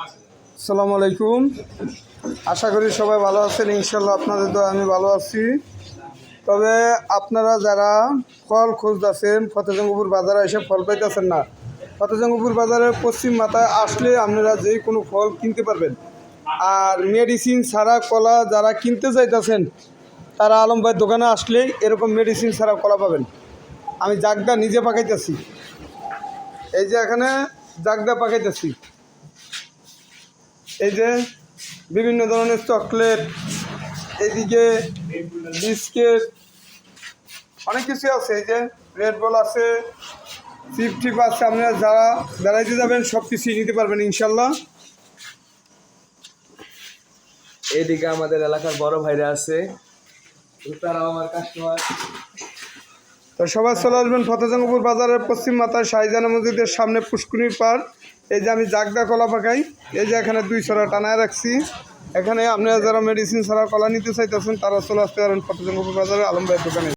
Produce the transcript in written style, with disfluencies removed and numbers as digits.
আসসালামু আলাইকুম। আশা করি সবাই ভালো আছেন। ইনশাল্লাহ আপনাদের তো আমি ভালো আছি। তবে আপনারা যারা ফল খুঁজতেছেন, ফতেজঙ্গপুর বাজারে এসে ফল পাইতেছেন না, ফতেজঙ্গপুর বাজারের পশ্চিম মাথায় আসলে আপনারা যে কোনো ফল কিনতে পারবেন। আর মেডিসিন ছাড়া কলা যারা কিনতে চাইতেছেন তারা আলম ভাইয়ের দোকানে আসলেই এরকম মেডিসিন ছাড়া কলা পাবেন। আমি জাগদা নিজে পাকাইতেছি, এই যে এখানে জাগদা পাকাইতেছি। এই যে বিভিন্ন ধরনের চকলেট, এইদিকে বিস্কিট, অনেক কিছু আছে। এই যে রেড বল আছে, চিপ টিপ আছে। আপনারা যারা বেড়াইতে যাবেন সব কিছুই নিতে পারবেন ইনশাল্লাহ। এইদিকে আমাদের এলাকার বড় ভাইরা আছে, তারাও আমার কাস্টমার। তো সবাই চলে আসবেন ফতেজঙ্গপুর বাজারের পশ্চিম মাথায় শাহজাহান মসজিদের সামনে পুষ্কুনির পার। এই যে আমি জাগদা কলা পাকাই, এই যে এখানে 2 ছড়া টানায় রাখছি। এখানে আপনারা যারা মেডিসিন ছাড়া কলা নিতে চাইতেছেন তারা চলে আসতে পারেন ফতেজঙ্গপুর বাজারে আলম ভাইয়ের দোকানে।